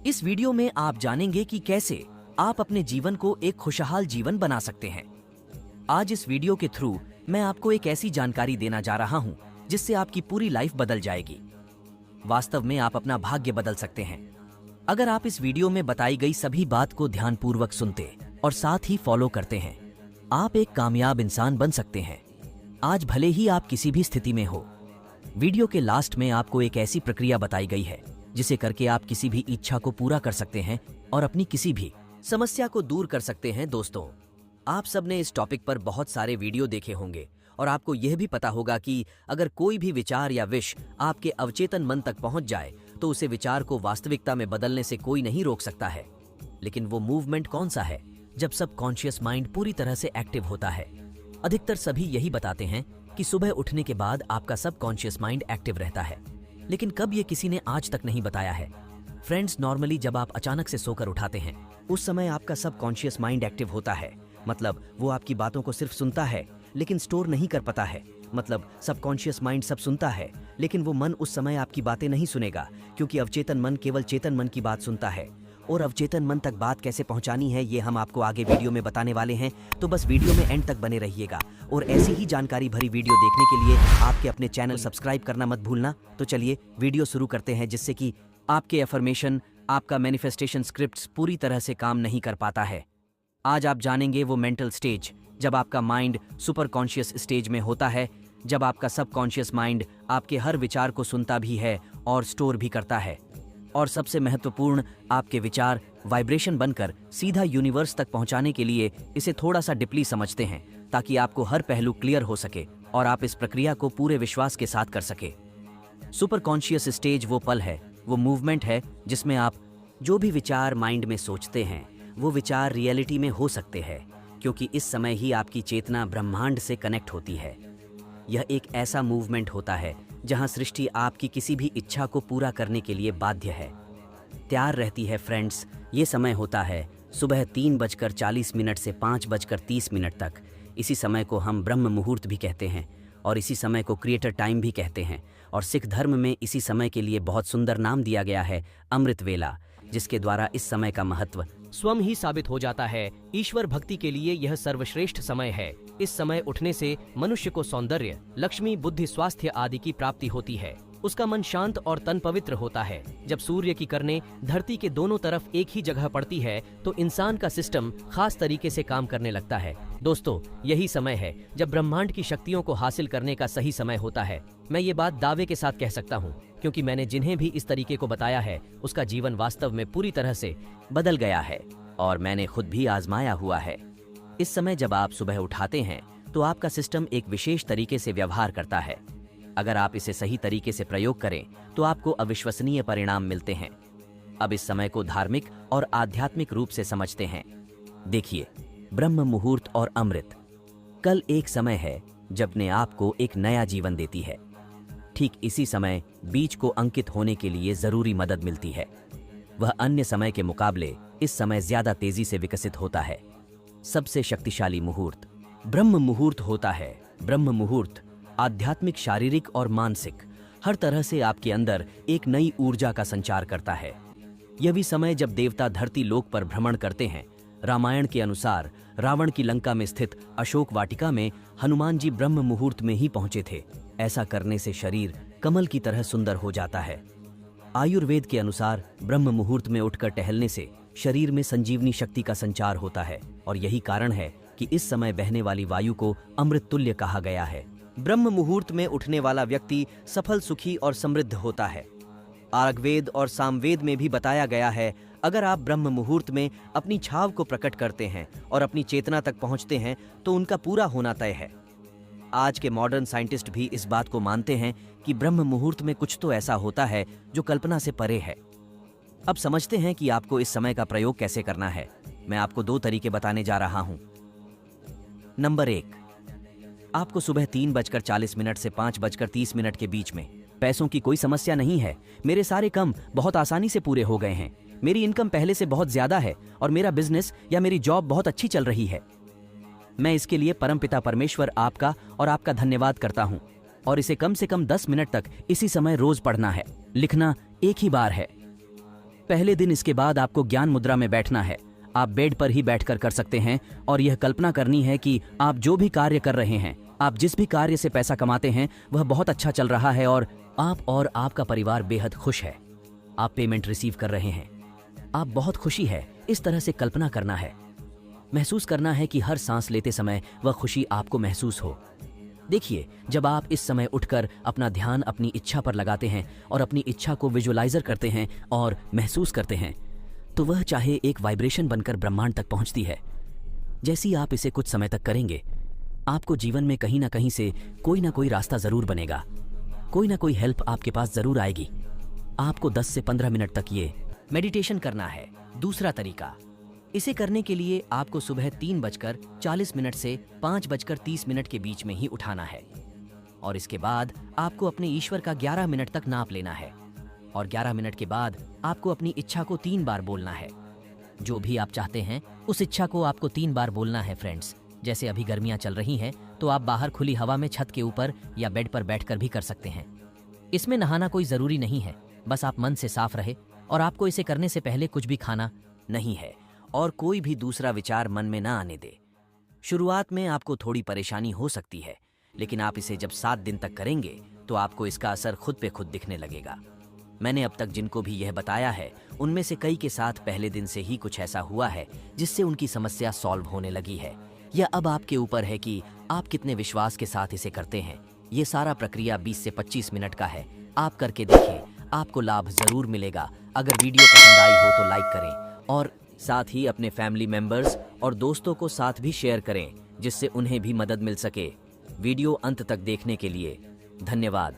इस वीडियो में आप जानेंगे कि कैसे आप अपने जीवन को एक खुशहाल जीवन बना सकते हैं। आज इस वीडियो के थ्रू मैं आपको एक ऐसी जानकारी देना जा रहा हूं जिससे आपकी पूरी लाइफ बदल जाएगी। वास्तव में आप अपना भाग्य बदल सकते हैं अगर आप इस वीडियो में बताई गई सभी बात को ध्यानपूर्वक सुनते और साथ ही फॉलो करते हैं। आप एक कामयाब इंसान बन सकते हैं, आज भले ही आप किसी भी स्थिति में हो। वीडियो के लास्ट में आपको एक ऐसी प्रक्रिया बताई गई है जिसे करके आप किसी भी इच्छा को पूरा कर सकते हैं और अपनी किसी भी समस्या को दूर कर सकते हैं। दोस्तों, आप सबने इस टॉपिक पर बहुत सारे वीडियो देखे होंगे और आपको यह भी पता होगा कि अगर कोई भी विचार या विश आपके अवचेतन मन तक पहुंच जाए तो उसे विचार को वास्तविकता में बदलने से कोई नहीं रोक सकता है। लेकिन वो मूवमेंट कौन सा है जब सबकॉन्शियस माइंड पूरी तरह से एक्टिव होता है? अधिकतर सभी यही बताते हैं कि सुबह उठने के बाद आपका सबकॉन्शियस माइंड एक्टिव रहता है, लेकिन कब ये किसी ने आज तक नहीं बताया है। फ्रेंड्स, नॉर्मली जब आप अचानक से सोकर उठाते हैं उस समय आपका सबकॉन्शियस माइंड एक्टिव होता है। मतलब वो आपकी बातों को सिर्फ सुनता है लेकिन स्टोर नहीं कर पाता है। मतलब सबकॉन्शियस माइंड सब सुनता है लेकिन वो मन उस समय आपकी बातें नहीं सुनेगा, क्योंकि अवचेतन मन केवल चेतन मन की बात सुनता है। और अवचेतन मन तक बात कैसे पहुंचानी है ये हम आपको आगे वीडियो में बताने वाले हैं, तो बस वीडियो में एंड तक बने रहिएगा। और ऐसी ही जानकारी भरी वीडियो देखने के लिए आपके अपने चैनल सब्सक्राइब करना मत भूलना। तो चलिए वीडियो शुरू करते हैं, जिससे कि आपके अफर्मेशन, आपका मैनिफेस्टेशन स्क्रिप्ट्स पूरी तरह से काम नहीं कर पाता है। आज आप जानेंगे वो मेंटल स्टेज जब आपका माइंड सुपर कॉन्शियस स्टेज में होता है, जब आपका सबकॉन्शियस माइंड आपके हर विचार को सुनता भी है और स्टोर भी करता है। और सबसे महत्वपूर्ण, आपके विचार वाइब्रेशन बनकर सीधा यूनिवर्स तक पहुंचाने के लिए इसे थोड़ा सा डीपली समझते हैं, ताकि आपको हर पहलू क्लियर हो सके और आप इस प्रक्रिया को पूरे विश्वास के साथ कर सके। सुपर कॉन्शियस स्टेज वो पल है, वो मूवमेंट है जिसमें आप जो भी विचार माइंड में सोचते हैं वो विचार रियलिटी में हो सकते हैं, क्योंकि इस समय ही आपकी चेतना ब्रह्मांड से कनेक्ट होती है। यह एक ऐसा मूवमेंट होता है जहां सृष्टि आपकी किसी भी इच्छा को पूरा करने के लिए बाध्य है, तैयार रहती है। फ्रेंड्स, ये समय होता है सुबह 3:40 से 5:30 तक। इसी समय को हम ब्रह्म मुहूर्त भी कहते हैं और इसी समय को क्रिएटर टाइम भी कहते हैं। और सिख धर्म में इसी समय के लिए बहुत सुंदर नाम दिया गया है, अमृत वेला, जिसके द्वारा इस समय का महत्व स्वयं ही साबित हो जाता है। ईश्वर भक्ति के लिए यह सर्वश्रेष्ठ समय है। इस समय उठने से मनुष्य को सौंदर्य, लक्ष्मी, बुद्धि, स्वास्थ्य आदि की प्राप्ति होती है। उसका मन शांत और तन पवित्र होता है। जब सूर्य की किरणें धरती के दोनों तरफ एक ही जगह पड़ती है तो इंसान का सिस्टम खास तरीके से काम करने लगता है। दोस्तों, यही समय है जब ब्रह्मांड की शक्तियों को हासिल करने का सही समय होता है। मैं ये बात दावे के साथ कह सकता हूँ, क्योंकि मैंने जिन्हें भी इस तरीके को बताया है उसका जीवन वास्तव में पूरी तरह से बदल गया है और मैंने खुद भी आजमाया हुआ है। इस समय जब आप सुबह उठाते हैं तो आपका सिस्टम एक विशेष तरीके से व्यवहार करता है। अगर आप इसे सही तरीके से प्रयोग करें तो आपको अविश्वसनीय परिणाम मिलते हैं। अब इस समय को धार्मिक और आध्यात्मिक रूप से समझते हैं। देखिए, ब्रह्म मुहूर्त और अमृत, कल एक समय है जब ने आपको एक नया जीवन देती है। ठीक इसी समय बीज को अंकित होने के लिए जरूरी मदद मिलती है। वह अन्य समय के मुकाबले इस समय ज्यादा तेजी से विकसित होता है। सबसे शक्तिशाली मुहूर्त ब्रह्म मुहूर्त होता है। ब्रह्म मुहूर्त आध्यात्मिक, शारीरिक और मानसिक हर तरह से आपके अंदर एक नई ऊर्जा का संचार करता है। यह भी समय जब देवता धरती लोक पर भ्रमण करते हैं। रामायण के अनुसार रावण की लंका में स्थित अशोक वाटिका में हनुमान जी ब्रह्म मुहूर्त में ही पहुंचे थे। ऐसा करने से शरीर कमल की तरह सुंदर हो जाता है। आयुर्वेद के अनुसार ब्रह्म मुहूर्त में उठकर टहलने से शरीर में संजीवनी शक्ति का संचार होता है और यही कारण है कि इस समय बहने वाली वायु को अमृत तुल्य कहा गया है। ब्रह्म मुहूर्त में उठने वाला व्यक्ति सफल, सुखी और समृद्ध होता है। आर्गवेद और सामवेद में भी बताया गया है, अगर आप ब्रह्म मुहूर्त में अपनी छाव को प्रकट करते हैं और अपनी चेतना तक पहुंचते हैं तो उनका पूरा होना तय है। आज के मॉडर्न साइंटिस्ट भी इस बात को मानते हैं कि ब्रह्म मुहूर्त में कुछ तो ऐसा होता है जो कल्पना से परे है। अब समझते हैं कि आपको इस समय का प्रयोग कैसे करना है। मैं आपको 2 तरीके बताने जा रहा हूं। नंबर 1, आपको सुबह 3:40 से 5:30 के बीच में, पैसों की कोई समस्या नहीं है। मेरे सारे काम बहुत आसानी से पूरे हो गए हैं। मेरी इनकम पहले से बहुत ज्यादा है और मेरा बिजनेस या मेरी जॉब बहुत अच्छी चल रही है। मैं इसके लिए परमपिता परमेश्वर आपका और आपका धन्यवाद करता हूं। और इसे कम से कम 10 मिनट तक इसी समय रोज पढ़ना है। लिखना एक ही बार है। पहले दिन इसके बाद आपको ज्ञान मुद्रा में बैठना है। आप बेड पर ही बैठकर कर सकते हैं और यह कल्पना करनी है कि आप जो भी कार्य कर रहे हैं, आप जिस भी कार्य से पैसा कमाते हैं वह बहुत अच्छा चल रहा है और आप और आपका परिवार बेहद खुश है। आप पेमेंट रिसीव कर रहे हैं, आप बहुत खुशी है। इस तरह से कल्पना करना है। महसूस करना है कि हर सांस लेते समय वह खुशी आपको महसूस हो। देखिए, जब आप इस समय उठकर अपना ध्यान अपनी इच्छा पर लगाते हैं और अपनी इच्छा को विजुअलाइजर करते हैं और महसूस करते हैं, तो वह चाहे एक वाइब्रेशन बनकर ब्रह्मांड तक पहुंचती है। जैसी आप इसे कुछ समय तक करेंगे, आपको जीवन में कहीं ना कहीं से कोई ना कोई रास्ता जरूर बनेगा, कोई ना कोई हेल्प आपके पास जरूर आएगी। आपको 10 से 15 मिनट तक ये मेडिटेशन करना है। दूसरा तरीका, इसे करने के लिए आपको सुबह 3:40 से 5:30 के बीच में ही उठाना है और इसके बाद आपको अपने ईश्वर का 11 मिनट तक नाप लेना है और 11 मिनट के बाद आपको अपनी इच्छा को 3 बार बोलना है। जो भी आप चाहते हैं उस इच्छा को आपको 3 बार बोलना है फ्रेंड्स। जैसे अभी गर्मियां चल रही हैं तो आप बाहर खुली हवा में छत के ऊपर या बेड पर बैठकर भी कर सकते हैं। इसमें नहाना कोई जरूरी नहीं है, बस आप मन से साफ रहे और आपको इसे करने से पहले कुछ भी खाना नहीं है और कोई भी दूसरा विचार मन में ना आने दे। शुरुआत में आपको थोड़ी परेशानी हो सकती है, लेकिन आप इसे जब 7 दिन तक करेंगे तो आपको इसका असर खुद पे खुद दिखने लगेगा। मैंने अब तक जिनको भी यह बताया है उनमें से कई के साथ पहले दिन से ही कुछ ऐसा हुआ है जिससे उनकी समस्या सॉल्व होने लगी है। यह अब आपके ऊपर है कि आप कितने विश्वास के साथ इसे करते हैं। ये सारा प्रक्रिया 20 से 25 मिनट का है। आप करके देखें, आपको लाभ जरूर मिलेगा। अगर वीडियो पसंद आई हो तो लाइक करें और साथ ही अपने फैमिली मेंबर्स और दोस्तों को साथ भी शेयर करें, जिससे उन्हें भी मदद मिल सके। वीडियो अंत तक देखने के लिए धन्यवाद।